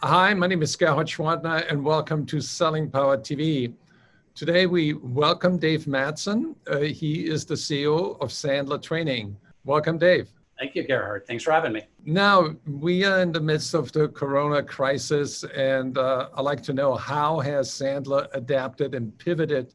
Hi, my name is Gerhard Schwantner, and welcome to Selling Power TV. Today, we welcome Dave Madsen. He is the CEO of Sandler Training. Welcome, Dave. Thank you, Gerhard. Thanks for having me. Now, we are in the midst of the Corona crisis, and I'd like to know, how has Sandler adapted and pivoted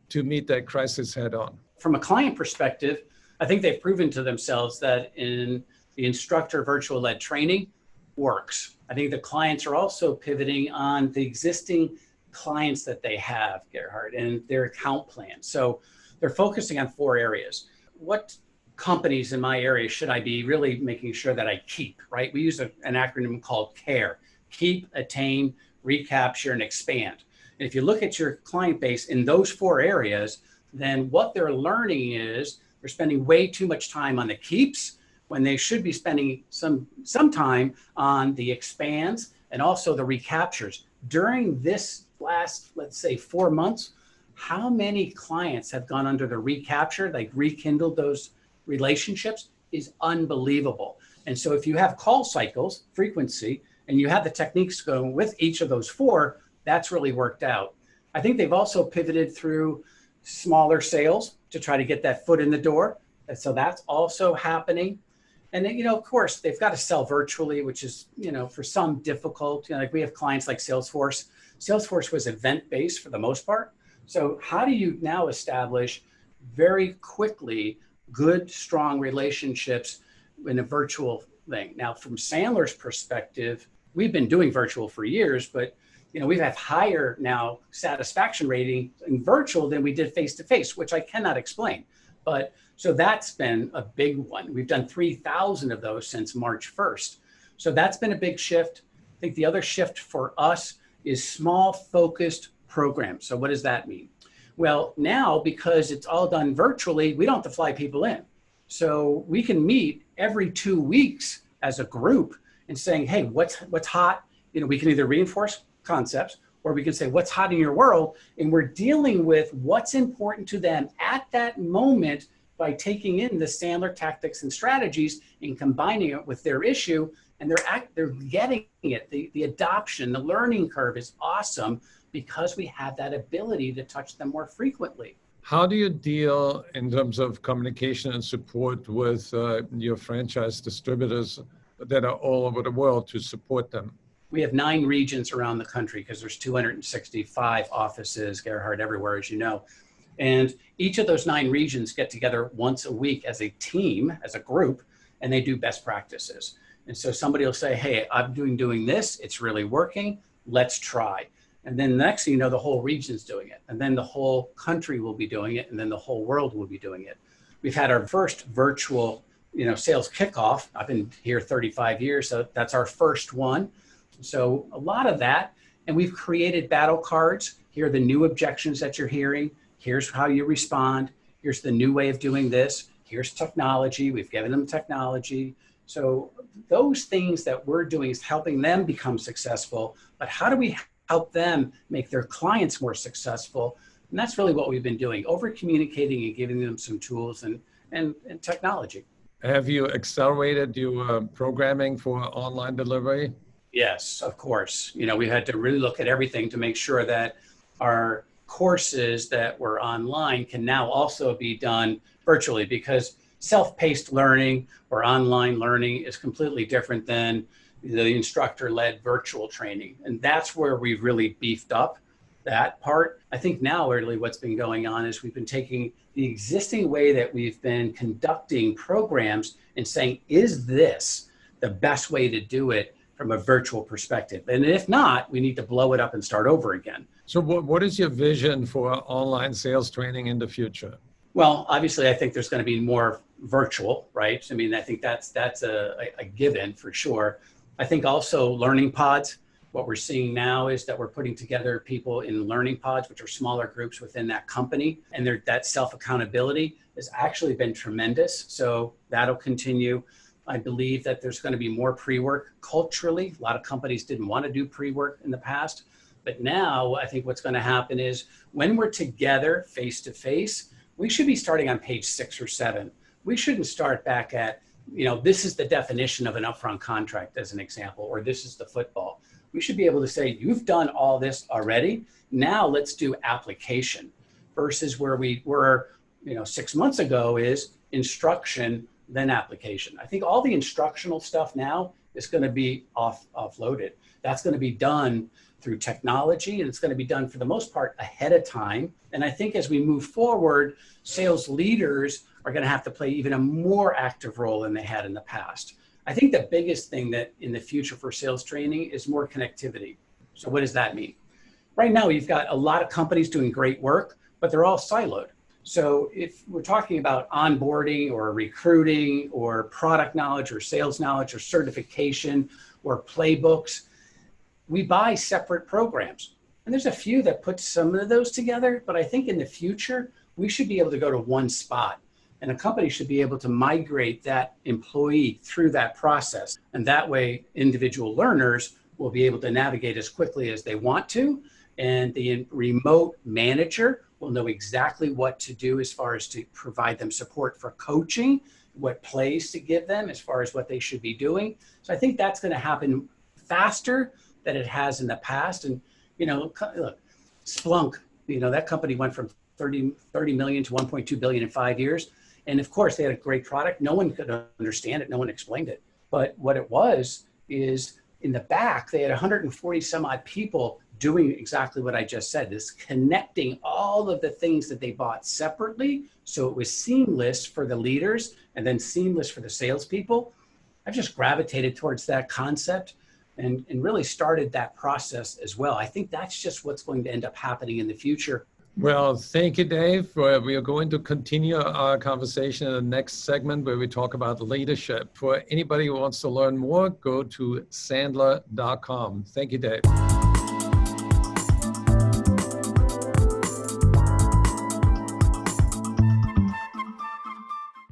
to meet that crisis head on? From a client perspective, I think they've proven to themselves that in the instructor virtual led training works. I think the clients are also pivoting on the existing clients that they have, Gerhard, and their account plan. So they're focusing on 4 areas. What companies in my area should I be really making sure that I keep, right? We use an acronym called CARE: keep, attain, recapture, and expand. And if you look at your client base in those 4 areas, then what they're learning is they're spending way too much time on the keeps when they should be spending some time on the expands and also the recaptures. During this last, let's say, 4 months, how many clients have gone under the recapture, like rekindled those relationships, is unbelievable. And so if you have call cycles, frequency, and you have the techniques going with each of those 4, that's really worked out. I think they've also pivoted through smaller sales to try to get that foot in the door. And so that's also happening. And then, of course, they've got to sell virtually, which is, for some difficult. Like we have clients like Salesforce. Salesforce was event-based for the most part. So how do you now establish very quickly good, strong relationships in a virtual thing? Now, from Sandler's perspective, we've been doing virtual for years, but we've had higher now satisfaction rating in virtual than we did face-to-face, which I cannot explain. But so that's been a big one. We've done 3,000 of those since March 1st. So that's been a big shift. I think the other shift for us is small focused programs. So what does that mean? Well, now, because it's all done virtually, we don't have to fly people in. So we can meet every 2 weeks as a group and saying, hey, what's hot? We can either reinforce concepts, or we can say what's hot in your world, and we're dealing with what's important to them at that moment by taking in the Sandler tactics and strategies and combining it with their issue, and they're getting it. The adoption, the learning curve is awesome because we have that ability to touch them more frequently. How do you deal in terms of communication and support with your franchise distributors that are all over the world to support them? We have 9 regions around the country because there's 265 offices, Gerhard, everywhere, as you know. And each of those 9 regions get together once a week as a team, as a group, and they do best practices. And so somebody will say, hey, I'm doing this. It's really working. Let's try. And then next thing you know, the whole region's doing it. And then the whole country will be doing it. And then the whole world will be doing it. We've had our first virtual, sales kickoff. I've been here 35 years, so that's our first one. So a lot of that, and we've created battle cards. Here are the new objections that you're hearing. Here's how you respond. Here's the new way of doing this. Here's technology. We've given them technology. So those things that we're doing is helping them become successful. But how do we help them make their clients more successful? And that's really what we've been doing, over communicating and giving them some tools and technology. Have you accelerated your programming for online delivery? Yes, of course. We had to really look at everything to make sure that our courses that were online can now also be done virtually, because self-paced learning or online learning is completely different than the instructor-led virtual training. And that's where we've really beefed up that part. I think now really what's been going on is we've been taking the existing way that we've been conducting programs and saying, is this the best way to do it from a virtual perspective? And if not, we need to blow it up and start over again. So what is your vision for online sales training in the future? Well, obviously, I think there's going to be more virtual, right? I mean, I think that's a given for sure. I think also learning pods. What we're seeing now is that we're putting together people in learning pods, which are smaller groups within that company. And that self-accountability has actually been tremendous. So that'll continue. I believe that there's going to be more pre-work culturally. A lot of companies didn't want to do pre-work in the past. But now I think what's going to happen is when we're together face-to-face, we should be starting on page 6 or 7. We shouldn't start back at, this is the definition of an upfront contract as an example, or this is the football. We should be able to say, you've done all this already. Now let's do application, versus where we were, 6 months ago is instruction, then application. I think all the instructional stuff now is going to be offloaded. That's going to be done through technology, and it's going to be done for the most part ahead of time. And I think as we move forward, sales leaders are going to have to play even a more active role than they had in the past. I think the biggest thing that in the future for sales training is more connectivity. So what does that mean? Right now, you've got a lot of companies doing great work, but they're all siloed. So if we're talking about onboarding or recruiting or product knowledge or sales knowledge or certification or playbooks, we buy separate programs. And there's a few that put some of those together, but I think in the future, we should be able to go to one spot, and a company should be able to migrate that employee through that process. And that way, individual learners will be able to navigate as quickly as they want to, and the remote manager will know exactly what to do as far as to provide them support for coaching, what plays to give them as far as what they should be doing. So I think that's going to happen faster than it has in the past. And, look, Splunk, that company went from 30 million to 1.2 billion in 5 years. And of course, they had a great product. No one could understand it. No one explained it. But what it was is in the back, they had 140 some odd people doing exactly what I just said, is connecting all of the things that they bought separately. So it was seamless for the leaders and then seamless for the salespeople. I've just gravitated towards that concept and really started that process as well. I think that's just what's going to end up happening in the future. Well, thank you, Dave. We are going to continue our conversation in the next segment where we talk about leadership. For anybody who wants to learn more, go to sandler.com. Thank you, Dave.